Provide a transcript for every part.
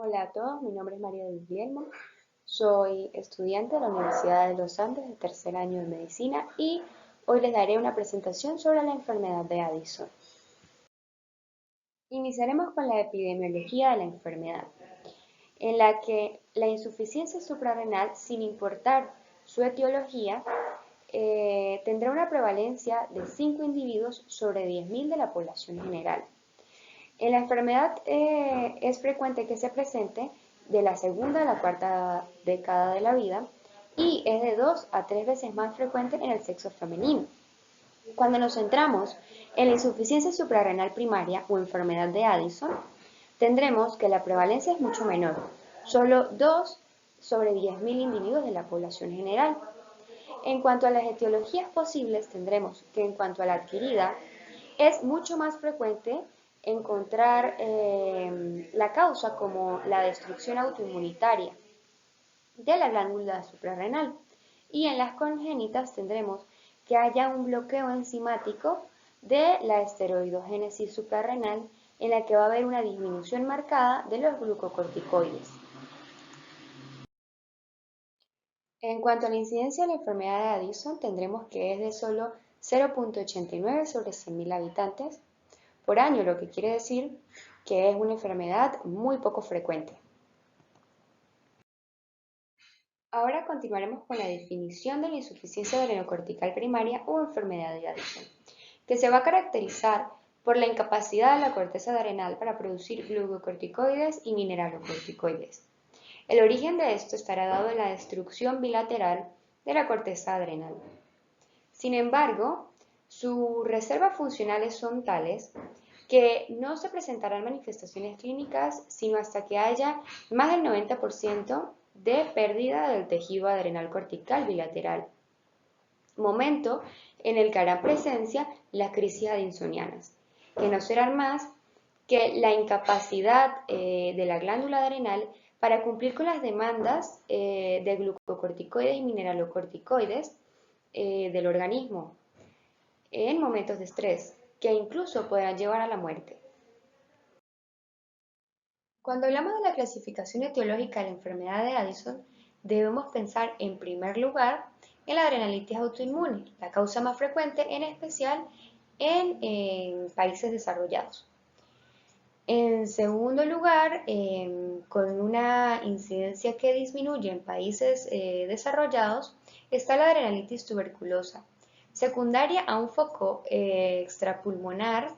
Hola a todos, mi nombre es María del Guillermo, soy estudiante de la Universidad de los Andes de tercer año de medicina y hoy les daré una presentación sobre la enfermedad de Addison. Iniciaremos con la epidemiología de la enfermedad, en la que la insuficiencia suprarrenal, sin importar su etiología, tendrá una prevalencia de 5 individuos sobre 10.000 de la población general. En la enfermedad es frecuente que se presente de la segunda a la cuarta década de la vida y es de 2 a 3 veces más frecuente en el sexo femenino. Cuando nos centramos en la insuficiencia suprarrenal primaria o enfermedad de Addison, tendremos que la prevalencia es mucho menor, solo 2 sobre 10.000 individuos de la población general. En cuanto a las etiologías posibles, tendremos que en cuanto a la adquirida, es mucho más frecuente encontrar la causa como la destrucción autoinmunitaria de la glándula suprarrenal. Y en las congénitas tendremos que haya un bloqueo enzimático de la esteroidogénesis suprarrenal en la que va a haber una disminución marcada de los glucocorticoides. En cuanto a la incidencia de la enfermedad de Addison, tendremos que es de solo 0.89 sobre 100.000 habitantes por año, lo que quiere decir que es una enfermedad muy poco frecuente. Ahora continuaremos con la definición de la insuficiencia adrenocortical primaria o enfermedad de Addison, que se va a caracterizar por la incapacidad de la corteza adrenal para producir glucocorticoides y mineralocorticoides. El origen de esto estará dado en la destrucción bilateral de la corteza adrenal. Sin embargo, sus reservas funcionales son tales que no se presentarán manifestaciones clínicas sino hasta que haya más del 90% de pérdida del tejido adrenal cortical bilateral, momento en el que harán presencia las crisis addisonianas, que no serán más que la incapacidad de la glándula adrenal para cumplir con las demandas de glucocorticoides y mineralocorticoides del organismo en momentos de estrés, que incluso podrán llevar a la muerte. Cuando hablamos de la clasificación etiológica de la enfermedad de Addison, debemos pensar en primer lugar en la adrenalitis autoinmune, la causa más frecuente en especial en países desarrollados. En segundo lugar, con una incidencia que disminuye en países desarrollados, está la adrenalitis tuberculosa, secundaria a un foco extrapulmonar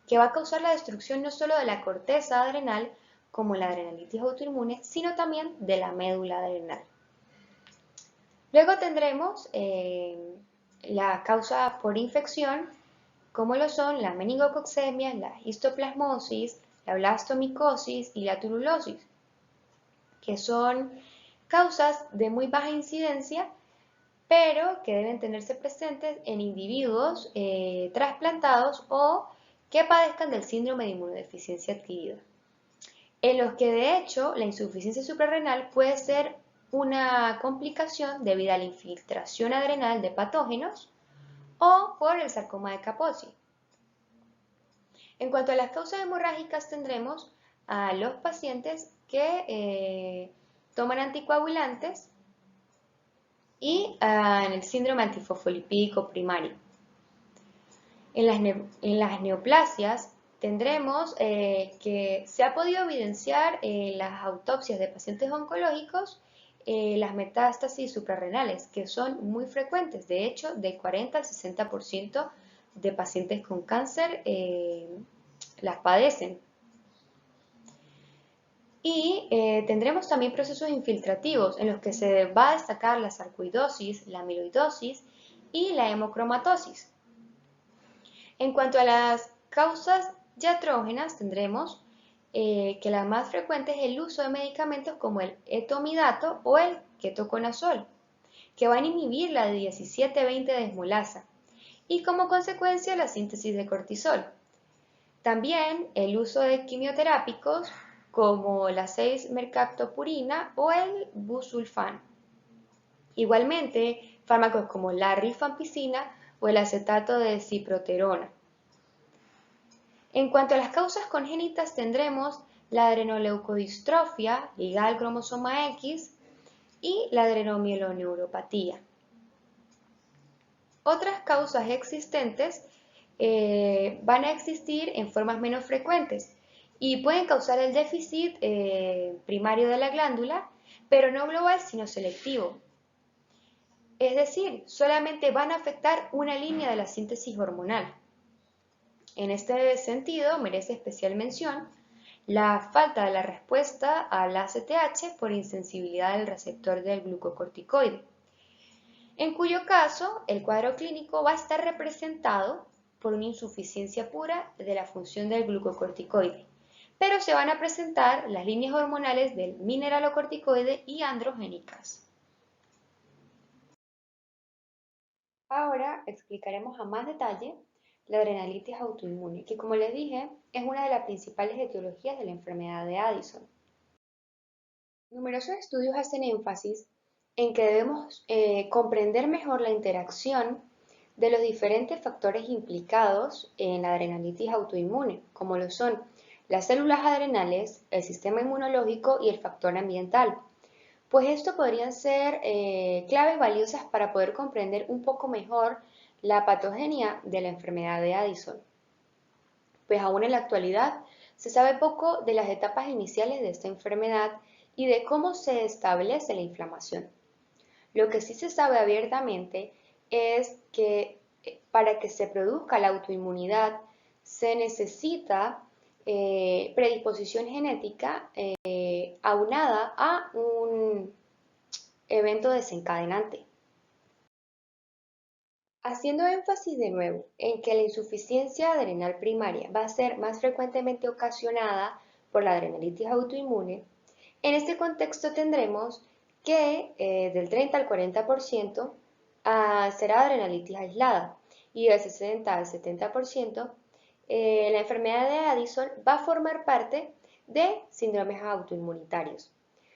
que va a causar la destrucción no solo de la corteza adrenal, como la adrenalitis autoinmune, sino también de la médula adrenal. Luego tendremos la causa por infección, como lo son la meningococcemia, la histoplasmosis, la blastomicosis y la turulosis, que son causas de muy baja incidencia, pero que deben tenerse presentes en individuos trasplantados o que padezcan del síndrome de inmunodeficiencia adquirida, en los que de hecho la insuficiencia suprarrenal puede ser una complicación debido a la infiltración adrenal de patógenos o por el sarcoma de Kaposi. En cuanto a las causas hemorrágicas, tendremos a los pacientes que toman anticoagulantes y en el síndrome antifosfolipídico primario. En las neoplasias tendremos que se ha podido evidenciar en las autopsias de pacientes oncológicos las metástasis suprarrenales, que son muy frecuentes, de hecho, de 40 al 60% de pacientes con cáncer las padecen. Y tendremos también procesos infiltrativos en los que se va a destacar la sarcoidosis, la amiloidosis y la hemocromatosis. En cuanto a las causas diatrógenas, tendremos que la más frecuente es el uso de medicamentos como el etomidato o el ketoconazol, que van a inhibir la 17,20-desmolasa y como consecuencia la síntesis de cortisol. También el uso de quimioterápicos como la 6-mercaptopurina o el busulfán. Igualmente, fármacos como la rifampicina o el acetato de ciproterona. En cuanto a las causas congénitas, tendremos la adrenoleucodistrofia ligada al cromosoma X y la adrenomieloneuropatía. Otras causas existentes van a existir en formas menos frecuentes y pueden causar el déficit primario de la glándula, pero no global sino selectivo. Es decir, solamente van a afectar una línea de la síntesis hormonal. En este sentido, merece especial mención la falta de la respuesta al ACTH por insensibilidad del receptor del glucocorticoide, en cuyo caso el cuadro clínico va a estar representado por una insuficiencia pura de la función del glucocorticoide, pero se van a presentar las líneas hormonales del mineralocorticoide y androgénicas. Ahora explicaremos a más detalle la adrenalitis autoinmune, que como les dije, es una de las principales etiologías de la enfermedad de Addison. Numerosos estudios hacen énfasis en que debemos comprender mejor la interacción de los diferentes factores implicados en la adrenalitis autoinmune, como lo son las células adrenales, el sistema inmunológico y el factor ambiental, pues esto podrían ser claves valiosas para poder comprender un poco mejor la patogenia de la enfermedad de Addison. Pues aún en la actualidad se sabe poco de las etapas iniciales de esta enfermedad y de cómo se establece la inflamación. Lo que sí se sabe abiertamente es que para que se produzca la autoinmunidad se necesita predisposición genética aunada a un evento desencadenante. Haciendo énfasis de nuevo en que la insuficiencia adrenal primaria va a ser más frecuentemente ocasionada por la adrenalitis autoinmune, en este contexto tendremos que del 30 al 40% será adrenalitis aislada y del 60 al 70% la enfermedad de Addison va a formar parte de síndromes autoinmunitarios,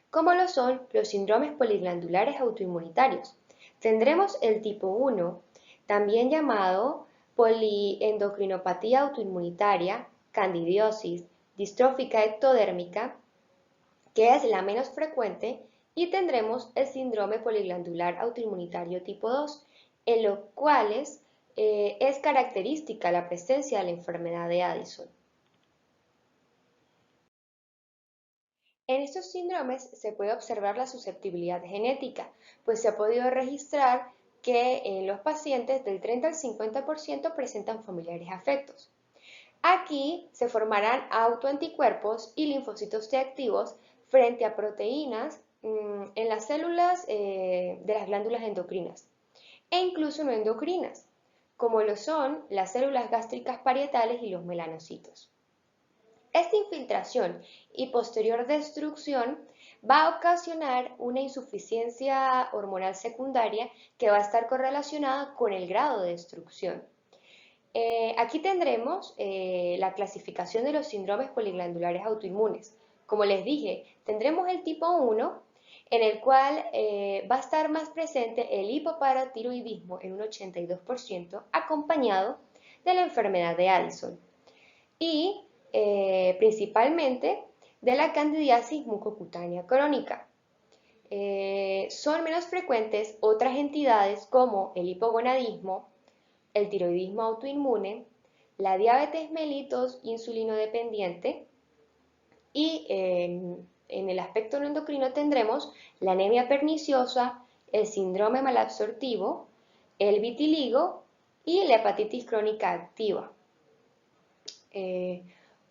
como lo son los síndromes poliglandulares autoinmunitarios. Tendremos el tipo 1, también llamado poliendocrinopatía autoinmunitaria, candidiosis, distrófica ectodérmica, que es la menos frecuente, y tendremos el síndrome poliglandular autoinmunitario tipo 2, en los cuales es característica la presencia de la enfermedad de Addison. En estos síndromes se puede observar la susceptibilidad genética, pues se ha podido registrar que en los pacientes del 30 al 50% presentan familiares afectos. Aquí se formarán autoanticuerpos y linfocitos T activos frente a proteínas en las células de las glándulas endocrinas e incluso no endocrinas, como lo son las células gástricas parietales y los melanocitos. Esta infiltración y posterior destrucción va a ocasionar una insuficiencia hormonal secundaria que va a estar correlacionada con el grado de destrucción. Aquí tendremos la clasificación de los síndromes poliglandulares autoinmunes. Como les dije, tendremos el tipo 1, en el cual va a estar más presente el hipoparatiroidismo en un 82%, acompañado de la enfermedad de Addison. Y principalmente de la candidiasis mucocutánea crónica. Son menos frecuentes otras entidades como el hipogonadismo, el tiroidismo autoinmune, la diabetes mellitus insulinodependiente y en el aspecto no endocrino tendremos la anemia perniciosa, el síndrome malabsortivo, el vitiligo y la hepatitis crónica activa.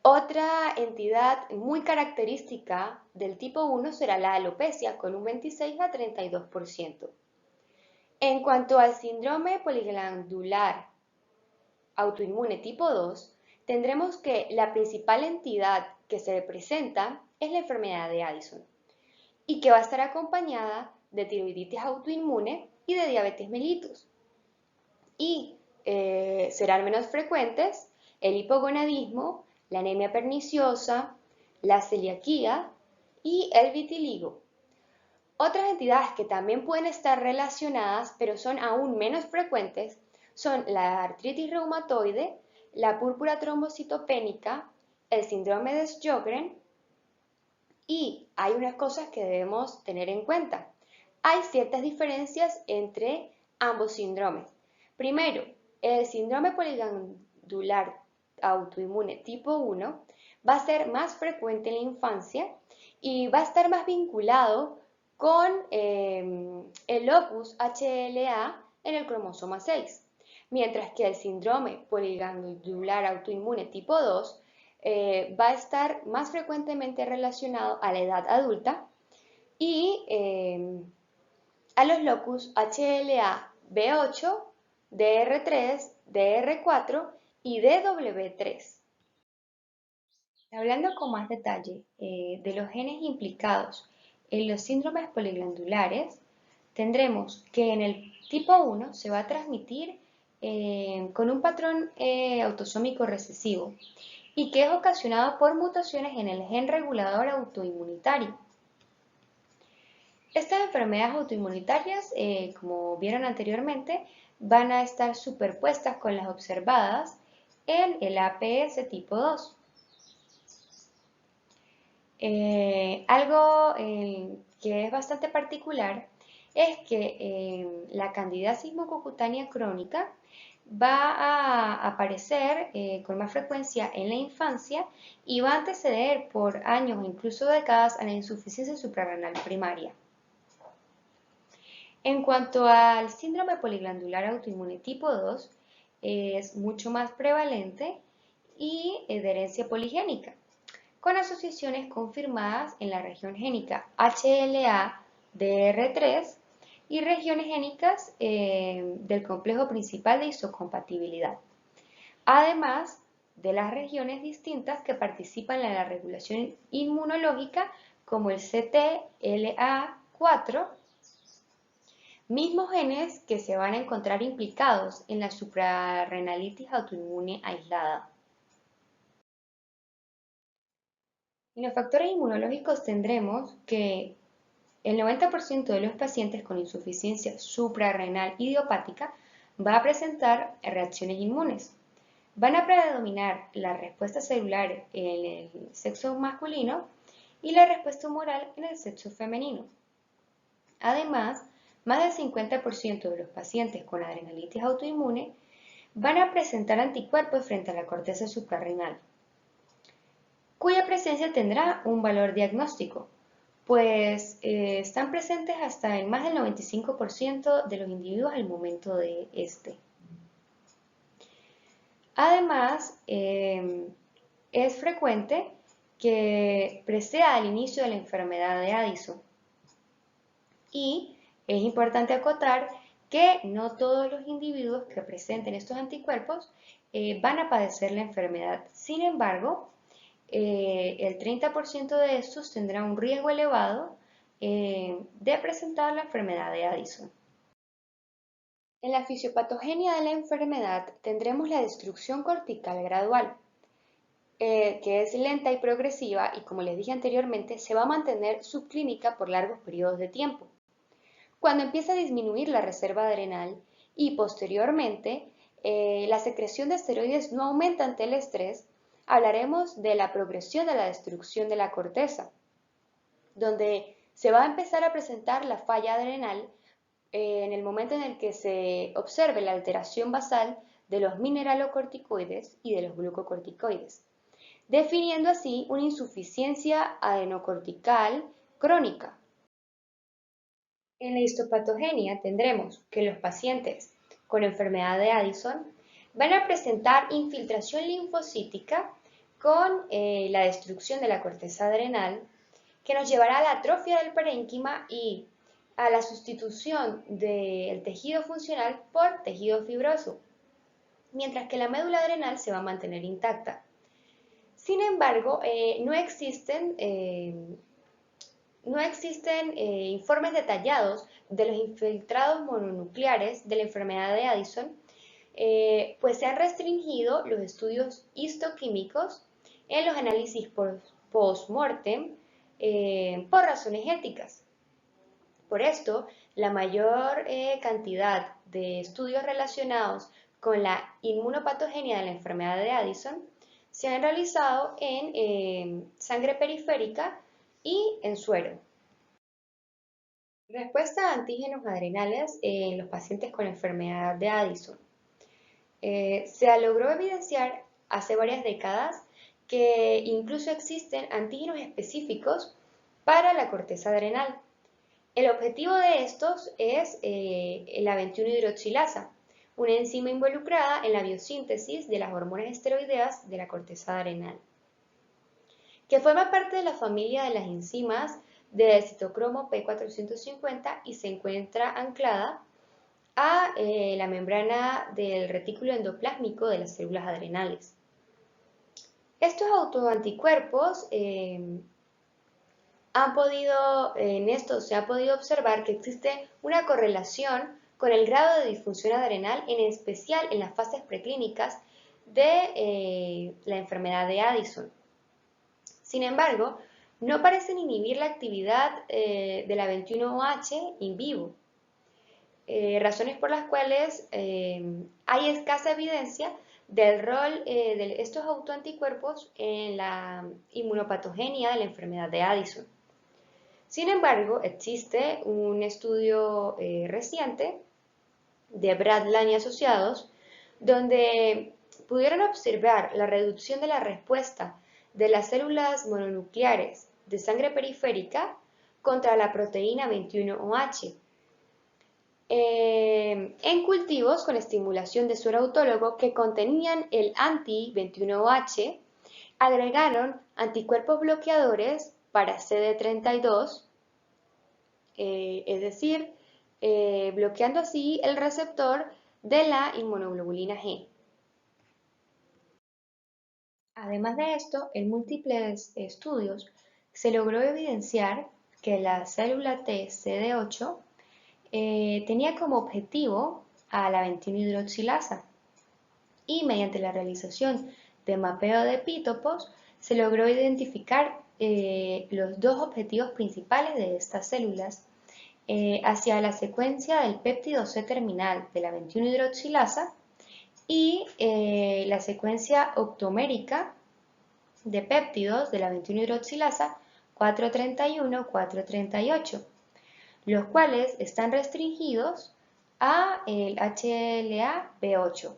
Otra entidad muy característica del tipo 1 será la alopecia, con un 26 a 32%. En cuanto al síndrome poliglandular autoinmune tipo 2, tendremos que la principal entidad que se presenta es la enfermedad de Addison y que va a estar acompañada de tiroiditis autoinmune y de diabetes mellitus. Y serán menos frecuentes el hipogonadismo, la anemia perniciosa, la celiaquía y el vitiligo. Otras entidades que también pueden estar relacionadas, pero son aún menos frecuentes, son la artritis reumatoide, la púrpura trombocitopénica, el síndrome de Sjögren Y hay unas cosas que debemos tener en cuenta. Hay ciertas diferencias entre ambos síndromes. Primero, el síndrome poligandular autoinmune tipo 1 va a ser más frecuente en la infancia y va a estar más vinculado con el locus HLA en el cromosoma 6, mientras que el síndrome poligandular autoinmune tipo 2 va a estar más frecuentemente relacionado a la edad adulta y a los locus HLA B8, DR3, DR4 y DW3. Hablando con más detalle de los genes implicados en los síndromes poliglandulares, tendremos que en el tipo 1 se va a transmitir con un patrón autosómico recesivo y que es ocasionado por mutaciones en el gen regulador autoinmunitario. Estas enfermedades autoinmunitarias, como vieron anteriormente, van a estar superpuestas con las observadas en el APS tipo 2. Algo que es bastante particular es que la candidiasis mucocutánea crónica va a aparecer con más frecuencia en la infancia y va a anteceder por años o incluso décadas a la insuficiencia suprarrenal primaria. En cuanto al síndrome poliglandular autoinmune tipo 2, es mucho más prevalente y de herencia poligénica, con asociaciones confirmadas en la región génica HLA-DR3 y regiones génicas del complejo principal de isocompatibilidad, además de las regiones distintas que participan en la regulación inmunológica como el CTLA4, mismos genes que se van a encontrar implicados en la suprarrenalitis autoinmune aislada. En los factores inmunológicos tendremos que el 90% de los pacientes con insuficiencia suprarrenal idiopática va a presentar reacciones inmunes. Van a predominar la respuesta celular en el sexo masculino y la respuesta humoral en el sexo femenino. Además, más del 50% de los pacientes con adrenalitis autoinmune van a presentar anticuerpos frente a la corteza suprarrenal, cuya presencia tendrá un valor diagnóstico, pues están presentes hasta en más del 95% de los individuos al momento de este. Además, es frecuente que preceda al inicio de la enfermedad de Addison. Y es importante acotar que no todos los individuos que presenten estos anticuerpos van a padecer la enfermedad. Sin embargo, el 30% de estos tendrá un riesgo elevado de presentar la enfermedad de Addison. En la fisiopatogenia de la enfermedad tendremos la destrucción cortical gradual, que es lenta y progresiva y, como les dije anteriormente, se va a mantener subclínica por largos periodos de tiempo. Cuando empieza a disminuir la reserva adrenal y posteriormente la secreción de esteroides no aumenta ante el estrés, hablaremos de la progresión de la destrucción de la corteza, donde se va a empezar a presentar la falla adrenal en el momento en el que se observe la alteración basal de los mineralocorticoides y de los glucocorticoides, definiendo así una insuficiencia adenocortical crónica. En la histopatogenia tendremos que los pacientes con enfermedad de Addison van a presentar infiltración linfocítica con la destrucción de la corteza adrenal, que nos llevará a la atrofia del parénquima y a la sustitución del tejido funcional por tejido fibroso, mientras que la médula adrenal se va a mantener intacta. Sin embargo, no existen informes detallados de los infiltrados mononucleares de la enfermedad de Addison, pues se han restringido los estudios histoquímicos en los análisis post-mortem por razones éticas. Por esto, la mayor cantidad de estudios relacionados con la inmunopatogenia de la enfermedad de Addison se han realizado en sangre periférica y en suero. Respuesta a antígenos adrenales en los pacientes con enfermedad de Addison. Se logró evidenciar hace varias décadas que incluso existen antígenos específicos para la corteza adrenal. El objetivo de estos es la 21-hidroxilasa, una enzima involucrada en la biosíntesis de las hormonas esteroideas de la corteza adrenal, que forma parte de la familia de las enzimas de citocromo P450 y se encuentra anclada a la membrana del retículo endoplásmico de las células adrenales. Estos autoanticuerpos en esto se ha podido observar que existe una correlación con el grado de disfunción adrenal, en especial en las fases preclínicas de la enfermedad de Addison. Sin embargo, no parecen inhibir la actividad de la 21-OH in vivo, razones por las cuales hay escasa evidencia del rol de estos autoanticuerpos en la inmunopatogenia de la enfermedad de Addison. Sin embargo, existe un estudio reciente de Bradland y asociados, donde pudieron observar la reducción de la respuesta de las células mononucleares de sangre periférica contra la proteína 21-OH en cultivos con estimulación de suero autólogo que contenían el anti-21-OH, agregaron anticuerpos bloqueadores para CD32, es decir, bloqueando así el receptor de la inmunoglobulina G. Además de esto, en múltiples estudios se logró evidenciar que la célula T CD8 tenía como objetivo a la 21-hidroxilasa y mediante la realización de mapeo de epítopos se logró identificar los dos objetivos principales de estas células hacia la secuencia del péptido C terminal de la 21-hidroxilasa y la secuencia octomérica de péptidos de la 21-hidroxilasa 431-438, los cuales están restringidos a el HLA-B8.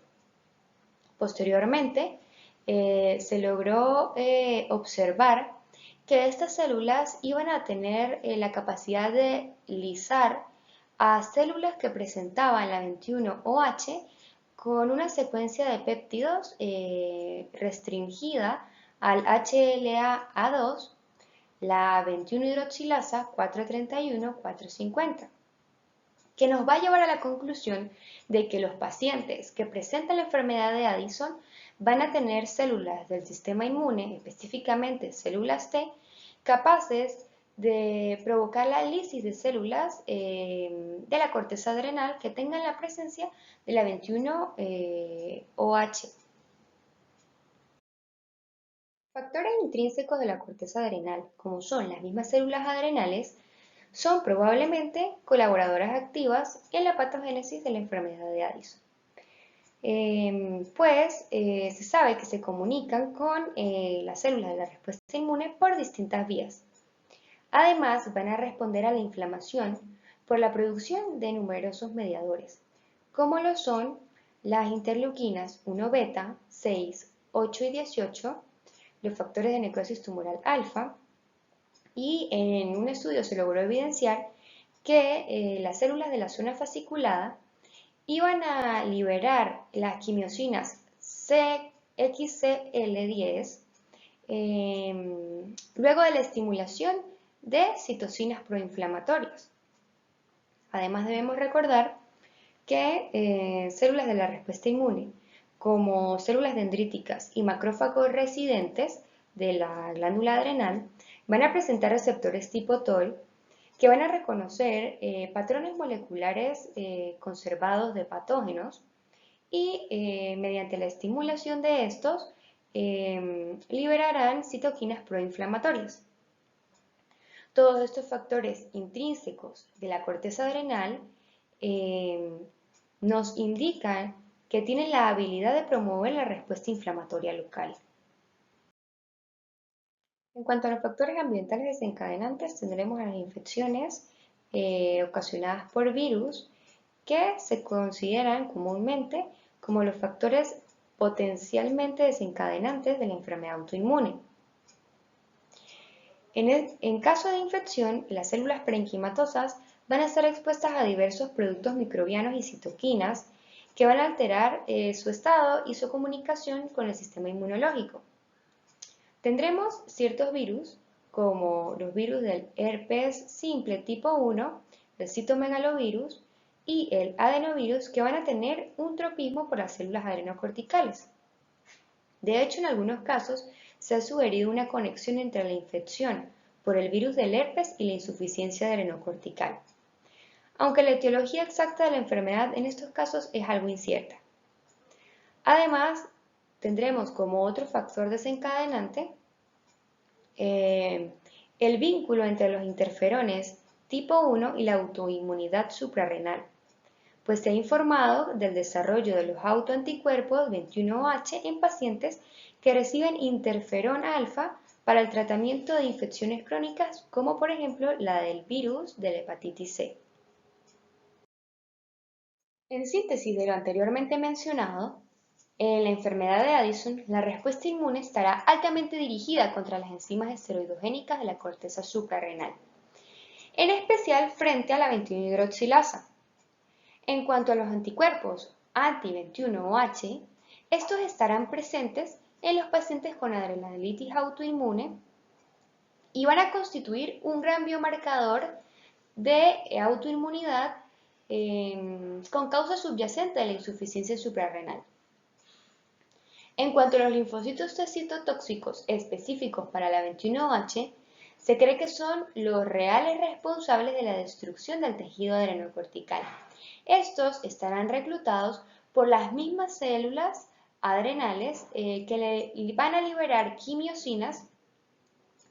Posteriormente, se logró observar que estas células iban a tener la capacidad de lisar a células que presentaban la 21-OH con una secuencia de péptidos restringida al HLA-A2, la 21-hidroxilasa 431-450, que nos va a llevar a la conclusión de que los pacientes que presentan la enfermedad de Addison van a tener células del sistema inmune, específicamente células T, capaces de provocar la lisis de células de la corteza adrenal que tengan la presencia de la 21-OH. Factores intrínsecos de la corteza adrenal, como son las mismas células adrenales, son probablemente colaboradoras activas en la patogénesis de la enfermedad de Addison. Se sabe que se comunican con las células de la respuesta inmune por distintas vías. Además, van a responder a la inflamación por la producción de numerosos mediadores, como lo son las interleuquinas 1 beta, 6, 8 y 18, los factores de necrosis tumoral alfa, y en un estudio se logró evidenciar que las células de la zona fasciculada iban a liberar las quimiosinas XCL10 luego de la estimulación de citocinas proinflamatorias. Además debemos recordar que células de la respuesta inmune, como células dendríticas y macrófagos residentes de la glándula adrenal, van a presentar receptores tipo TOL que van a reconocer patrones moleculares conservados de patógenos y mediante la estimulación de estos liberarán citoquinas proinflamatorias. Todos estos factores intrínsecos de la corteza adrenal nos indican que tienen la habilidad de promover la respuesta inflamatoria local. En cuanto a los factores ambientales desencadenantes, tendremos las infecciones ocasionadas por virus que se consideran comúnmente como los factores potencialmente desencadenantes de la enfermedad autoinmune. En caso de infección, las células parenquimatosas van a estar expuestas a diversos productos microbianos y citoquinas que van a alterar su estado y su comunicación con el sistema inmunológico. Tendremos ciertos virus, como los virus del herpes simple tipo 1, el citomegalovirus y el adenovirus, que van a tener un tropismo por las células adrenocorticales. De hecho, en algunos casos se ha sugerido una conexión entre la infección por el virus del herpes y la insuficiencia adrenocortical, aunque la etiología exacta de la enfermedad en estos casos es algo incierta. Además, tendremos como otro factor desencadenante el vínculo entre los interferones tipo 1 y la autoinmunidad suprarrenal, pues se ha informado del desarrollo de los autoanticuerpos 21H en pacientes que reciben interferón alfa para el tratamiento de infecciones crónicas, como por ejemplo la del virus de la hepatitis C. En síntesis de lo anteriormente mencionado, en la enfermedad de Addison, la respuesta inmune estará altamente dirigida contra las enzimas esteroidogénicas de la corteza suprarrenal, en especial frente a la 21-hidroxilasa. En cuanto a los anticuerpos anti-21OH, estos estarán presentes en los pacientes con adrenalitis autoinmune y van a constituir un gran biomarcador de autoinmunidad con causa subyacente de la insuficiencia suprarrenal. En cuanto a los linfocitos T citotóxicos específicos para la 21OH, se cree que son los reales responsables de la destrucción del tejido adrenocortical. Estos estarán reclutados por las mismas células adrenales que van a liberar quimiosinas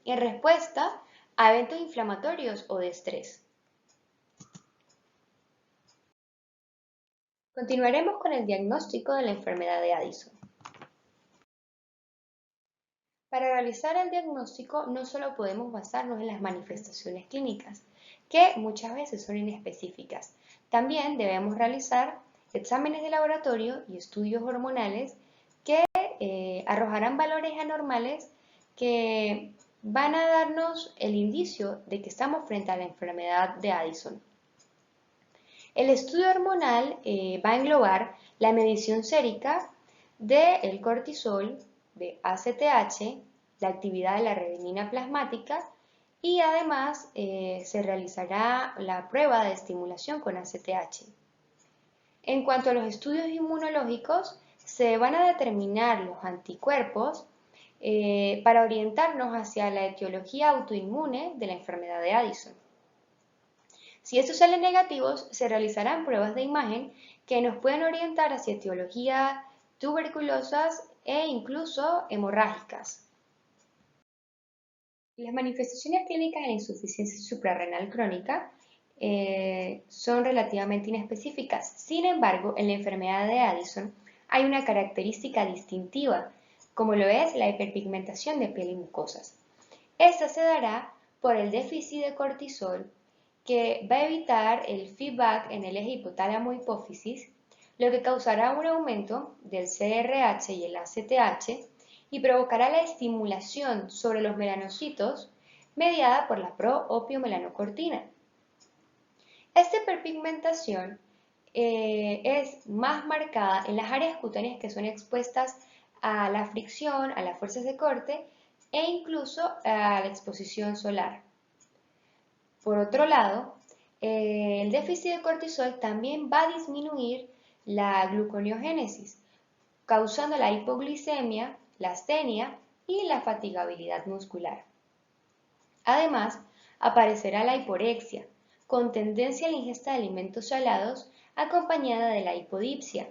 en respuesta a eventos inflamatorios o de estrés. Continuaremos con el diagnóstico de la enfermedad de Addison. Para realizar el diagnóstico no solo podemos basarnos en las manifestaciones clínicas, que muchas veces son inespecíficas. También debemos realizar exámenes de laboratorio y estudios hormonales que arrojarán valores anormales que van a darnos el indicio de que estamos frente a la enfermedad de Addison. El estudio hormonal va a englobar la medición sérica del cortisol, de ACTH, la actividad de la retinina plasmática y además se realizará la prueba de estimulación con ACTH. En cuanto a los estudios inmunológicos, se van a determinar los anticuerpos para orientarnos hacia la etiología autoinmune de la enfermedad de Addison. Si estos salen negativos, se realizarán pruebas de imagen que nos pueden orientar hacia etiologías tuberculosas e incluso hemorrágicas. Las manifestaciones clínicas de la insuficiencia suprarrenal crónica son relativamente inespecíficas. Sin embargo, en la enfermedad de Addison hay una característica distintiva, como lo es la hiperpigmentación de piel y mucosas. Esta se dará por el déficit de cortisol, que va a evitar el feedback en el eje hipotálamo-hipófisis, lo que causará un aumento del CRH y el ACTH y provocará la estimulación sobre los melanocitos mediada por la pro-opiomelanocortina. Esta hiperpigmentación es más marcada en las áreas cutáneas que son expuestas a la fricción, a las fuerzas de corte e incluso a la exposición solar. Por otro lado, el déficit de cortisol también va a disminuir la gluconeogénesis, causando la hipoglicemia, la astenia y la fatigabilidad muscular. Además, aparecerá la hiporexia, con tendencia a la ingesta de alimentos salados acompañada de la hipodipsia.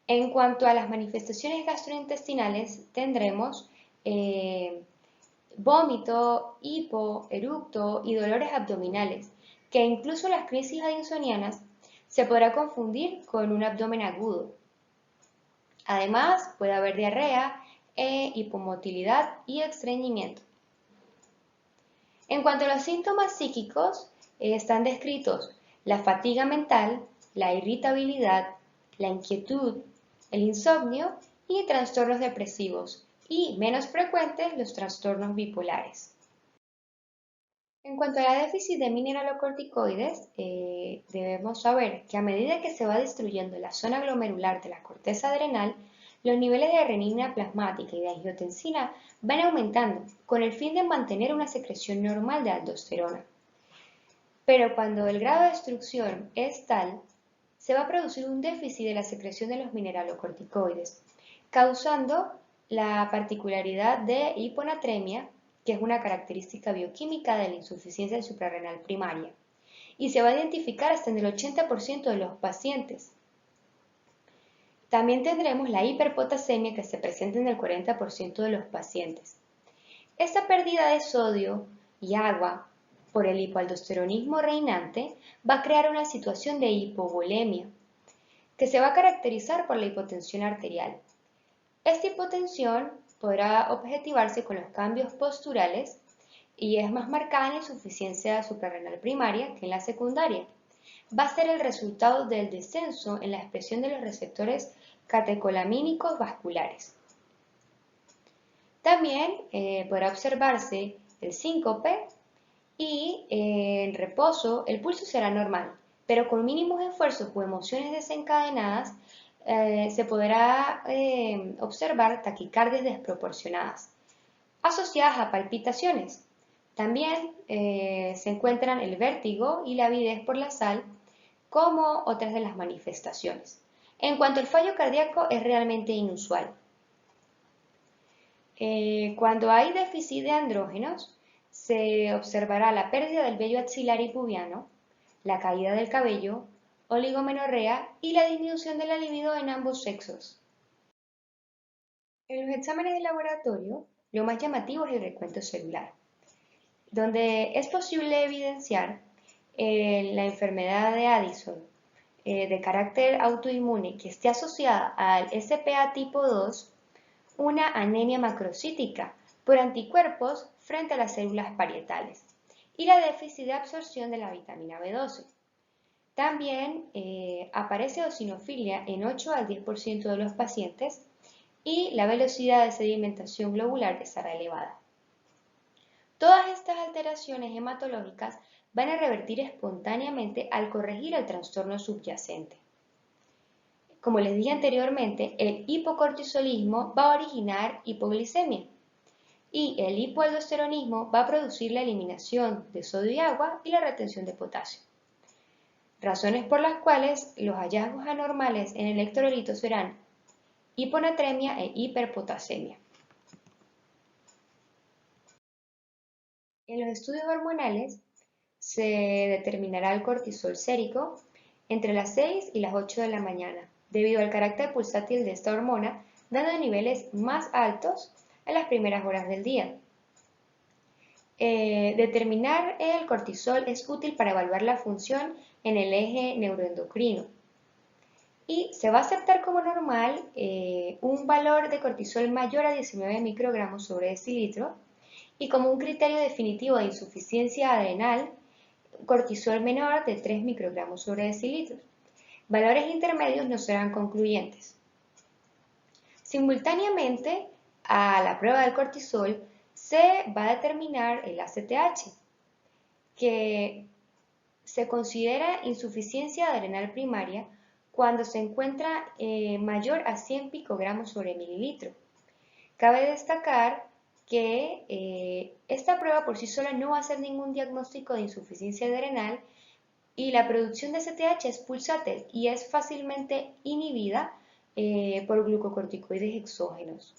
En cuanto a las manifestaciones gastrointestinales, tendremos vómito, hipo, eructo y dolores abdominales, que incluso en las crisis addisonianas se podrá confundir con un abdomen agudo. Además, puede haber diarrea hipomotilidad y estreñimiento. En cuanto a los síntomas psíquicos, están descritos la fatiga mental, la irritabilidad, la inquietud, el insomnio y trastornos depresivos, y menos frecuentes los trastornos bipolares. En cuanto a la déficit de mineralocorticoides, debemos saber que a medida que se va destruyendo la zona glomerular de la corteza adrenal, los niveles de renina plasmática y de angiotensina van aumentando con el fin de mantener una secreción normal de aldosterona. Pero cuando el grado de destrucción es tal, se va a producir un déficit de la secreción de los mineralocorticoides, causando la particularidad de hiponatremia, que es una característica bioquímica de la insuficiencia suprarrenal primaria, y se va a identificar hasta en el 80% de los pacientes. También tendremos la hiperpotasemia, que se presenta en el 40% de los pacientes. Esta pérdida de sodio y agua por el hipoaldosteronismo reinante va a crear una situación de hipovolemia, que se va a caracterizar por la hipotensión arterial. Esta hipotensión podrá objetivarse con los cambios posturales y es más marcada en la insuficiencia suprarrenal primaria que en la secundaria. Va a ser el resultado del descenso en la expresión de los receptores catecolamínicos vasculares. También podrá observarse el síncope y en reposo el pulso será normal, pero con mínimos esfuerzos o emociones desencadenadas se podrá observar taquicardias desproporcionadas, asociadas a palpitaciones. También se encuentran el vértigo y la avidez por la sal como otras de las manifestaciones. En cuanto al fallo cardíaco, es realmente inusual. Cuando hay déficit de andrógenos, se observará la pérdida del vello axilar y pubiano, la caída del cabello, oligomenorrea y la disminución de la libido en ambos sexos. En los exámenes de laboratorio, lo más llamativo es el recuento celular, donde es posible evidenciar la enfermedad de Addison de carácter autoinmune que esté asociada al SPA tipo 2, una anemia macrocítica por anticuerpos frente a las células parietales y la déficit de absorción de la vitamina B12. También aparece eosinofilia en 8 al 10% de los pacientes y la velocidad de sedimentación globular estará elevada. Todas estas alteraciones hematológicas van a revertir espontáneamente al corregir el trastorno subyacente. Como les dije anteriormente, el hipocortisolismo va a originar hipoglicemia y el hipoaldosteronismo va a producir la eliminación de sodio y agua y la retención de potasio. Razones por las cuales los hallazgos anormales en electrolitos serán hiponatremia e hiperpotasemia. En los estudios hormonales se determinará el cortisol sérico entre las 6 y las 8 de la mañana, debido al carácter pulsátil de esta hormona, dando niveles más altos en las primeras horas del día. Determinar el cortisol es útil para evaluar la función en el eje neuroendocrino. Y se va a aceptar como normal un valor de cortisol mayor a 19 microgramos sobre decilitro y como un criterio definitivo de insuficiencia adrenal, cortisol menor de 3 microgramos sobre decilitro. Valores intermedios no serán concluyentes. Simultáneamente a la prueba del cortisol se va a determinar el ACTH, que se considera insuficiencia adrenal primaria cuando se encuentra mayor a 100 picogramos sobre mililitro. Cabe destacar que esta prueba por sí sola no va a hacer ningún diagnóstico de insuficiencia adrenal y la producción de ACTH es pulsátil y es fácilmente inhibida por glucocorticoides exógenos.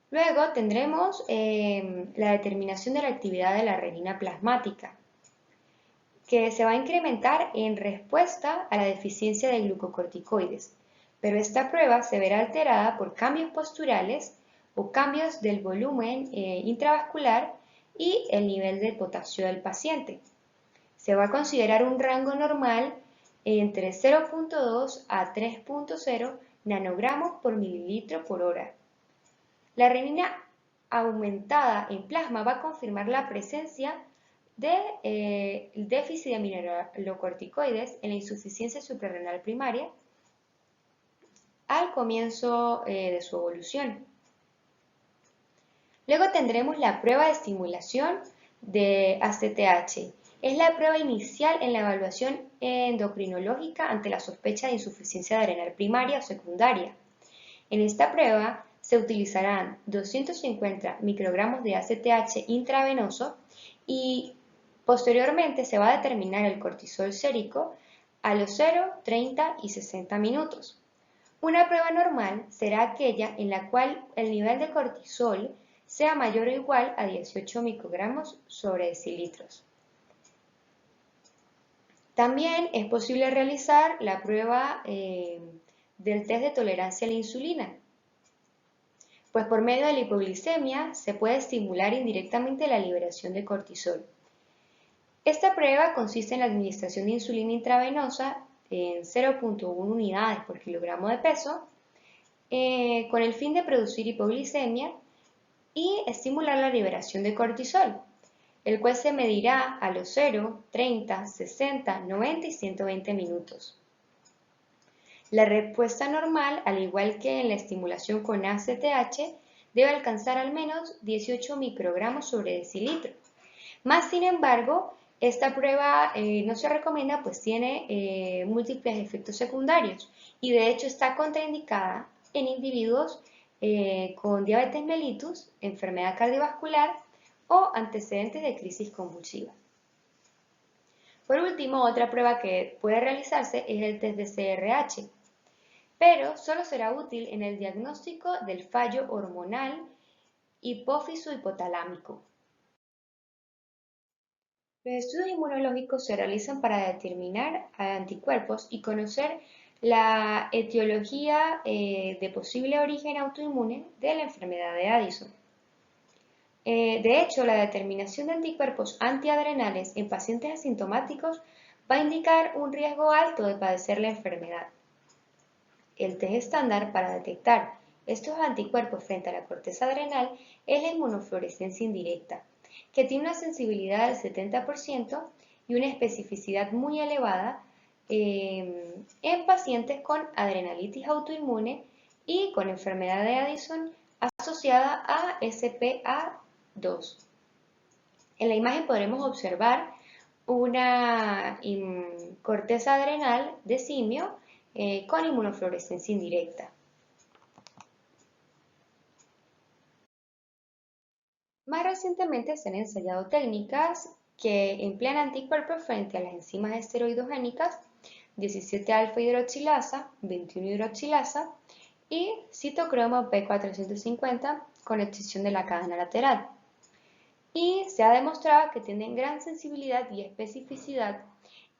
Luego tendremos la determinación de la actividad de la renina plasmática, que se va a incrementar en respuesta a la deficiencia de glucocorticoides, pero esta prueba se verá alterada por cambios posturales o cambios del volumen intravascular y el nivel de potasio del paciente. Se va a considerar un rango normal entre 0.2 a 3.0 nanogramos por mililitro por hora La renina aumentada en plasma va a confirmar la presencia del déficit de mineralocorticoides en la insuficiencia suprarrenal primaria al comienzo de su evolución. Luego tendremos la prueba de estimulación de ACTH. Es la prueba inicial en la evaluación endocrinológica ante la sospecha de insuficiencia renal primaria o secundaria. En esta prueba se utilizarán 250 microgramos de ACTH intravenoso y posteriormente se va a determinar el cortisol sérico a los 0, 30 y 60 minutos. Una prueba normal será aquella en la cual el nivel de cortisol sea mayor o igual a 18 microgramos sobre decilitros. También es posible realizar la prueba del test de tolerancia a la insulina, pues por medio de la hipoglicemia se puede estimular indirectamente la liberación de cortisol. Esta prueba consiste en la administración de insulina intravenosa en 0.1 unidades por kilogramo de peso, con el fin de producir hipoglicemia y estimular la liberación de cortisol, el cual se medirá a los 0, 30, 60, 90 y 120 minutos. La respuesta normal, al igual que en la estimulación con ACTH, debe alcanzar al menos 18 microgramos sobre decilitro. Más sin embargo, esta prueba no se recomienda pues tiene múltiples efectos secundarios y de hecho está contraindicada en individuos con diabetes mellitus, enfermedad cardiovascular o antecedentes de crisis convulsiva. Por último, otra prueba que puede realizarse es el test de CRH, pero solo será útil en el diagnóstico del fallo hormonal hipófiso hipotalámico. Los estudios inmunológicos se realizan para determinar anticuerpos y conocer la etiología de posible origen autoinmune de la enfermedad de Addison. De hecho, la determinación de anticuerpos antiadrenales en pacientes asintomáticos va a indicar un riesgo alto de padecer la enfermedad. El test estándar para detectar estos anticuerpos frente a la corteza adrenal es la inmunofluorescencia indirecta, que tiene una sensibilidad del 70% y una especificidad muy elevada en pacientes con adrenalitis autoinmune y con enfermedad de Addison asociada a SPA2. En la imagen podremos observar una corteza adrenal de simio con inmunofluorescencia indirecta. Más recientemente se han ensayado técnicas que emplean anticuerpos frente a las enzimas esteroidogénicas 17-alfa-hidroxilasa, 21-hidroxilasa y citocromo P450 con excisión de la cadena lateral. Y se ha demostrado que tienen gran sensibilidad y especificidad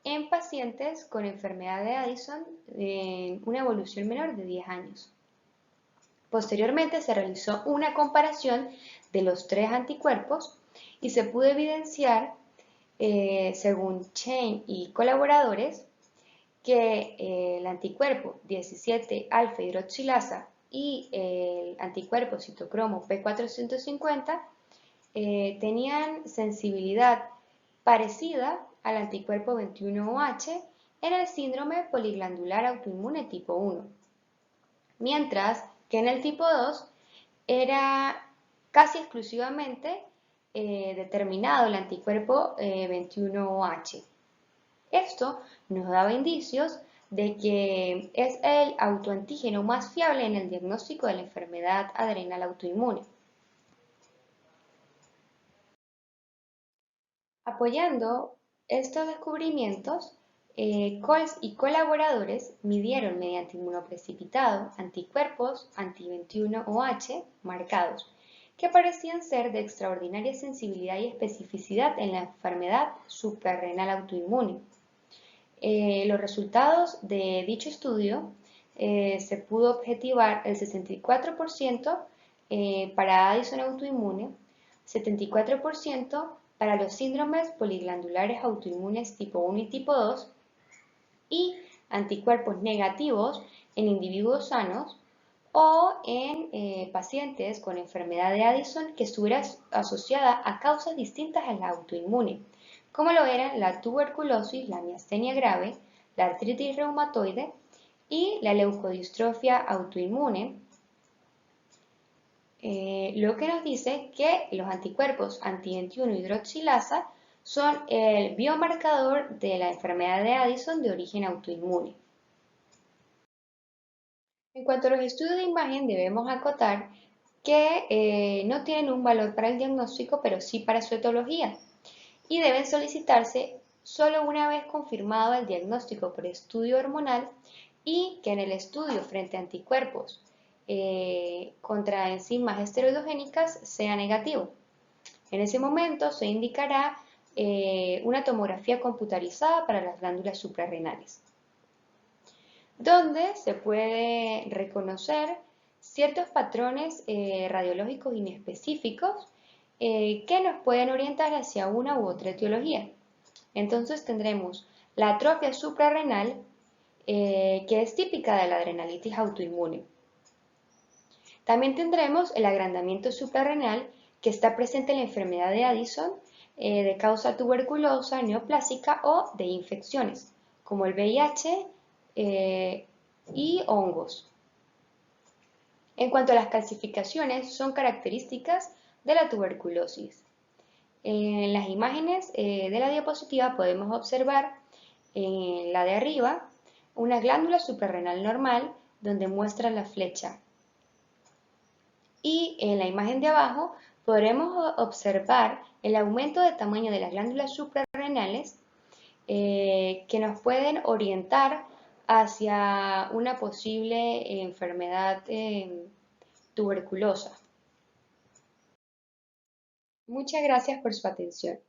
en pacientes con enfermedad de Addison en una evolución menor de 10 años. Posteriormente se realizó una comparación de los tres anticuerpos y se pudo evidenciar, según Chen y colaboradores, que el anticuerpo 17-alfa-hidroxilasa y el anticuerpo citocromo P450 tenían sensibilidad parecida al anticuerpo 21OH en el síndrome poliglandular autoinmune tipo 1, mientras que en el tipo 2 era casi exclusivamente determinado el anticuerpo 21OH. Esto nos daba indicios de que es el autoantígeno más fiable en el diagnóstico de la enfermedad adrenal autoinmune. Apoyando estos descubrimientos, Coles y colaboradores midieron mediante inmunoprecipitado anticuerpos anti-21OH marcados, que parecían ser de extraordinaria sensibilidad y especificidad en la enfermedad suprarrenal autoinmune. Los resultados de dicho estudio se pudo objetivar el 64% para Addison autoinmune, 74% para los síndromes poliglandulares autoinmunes tipo 1 y tipo 2 y anticuerpos negativos en individuos sanos o en pacientes con enfermedad de Addison que estuviera asociada a causas distintas a la autoinmune, como lo eran la tuberculosis, la miastenia grave, la artritis reumatoide y la leucodistrofia autoinmune, lo que nos dice que los anticuerpos anti-21 hidroxilasa son el biomarcador de la enfermedad de Addison de origen autoinmune. En cuanto a los estudios de imagen, debemos acotar que no tienen un valor para el diagnóstico, pero sí para su etiología, y deben solicitarse solo una vez confirmado el diagnóstico por estudio hormonal y que en el estudio frente a anticuerpos contra enzimas esteroidogénicas sea negativo. En ese momento se indicará una tomografía computarizada para las glándulas suprarrenales, donde se puede reconocer ciertos patrones radiológicos inespecíficos que nos pueden orientar hacia una u otra etiología. Entonces tendremos la atrofia suprarrenal, que es típica de la adrenalitis autoinmune. También tendremos el agrandamiento suprarrenal, que está presente en la enfermedad de Addison, de causa tuberculosa, neoplásica o de infecciones, como el VIH y hongos. En cuanto a las calcificaciones, son características de la tuberculosis. En las imágenes de la diapositiva podemos observar en la de arriba una glándula suprarrenal normal donde muestra la flecha. Y en la imagen de abajo podremos observar el aumento de tamaño de las glándulas suprarrenales que nos pueden orientar hacia una posible enfermedad tuberculosa. Muchas gracias por su atención.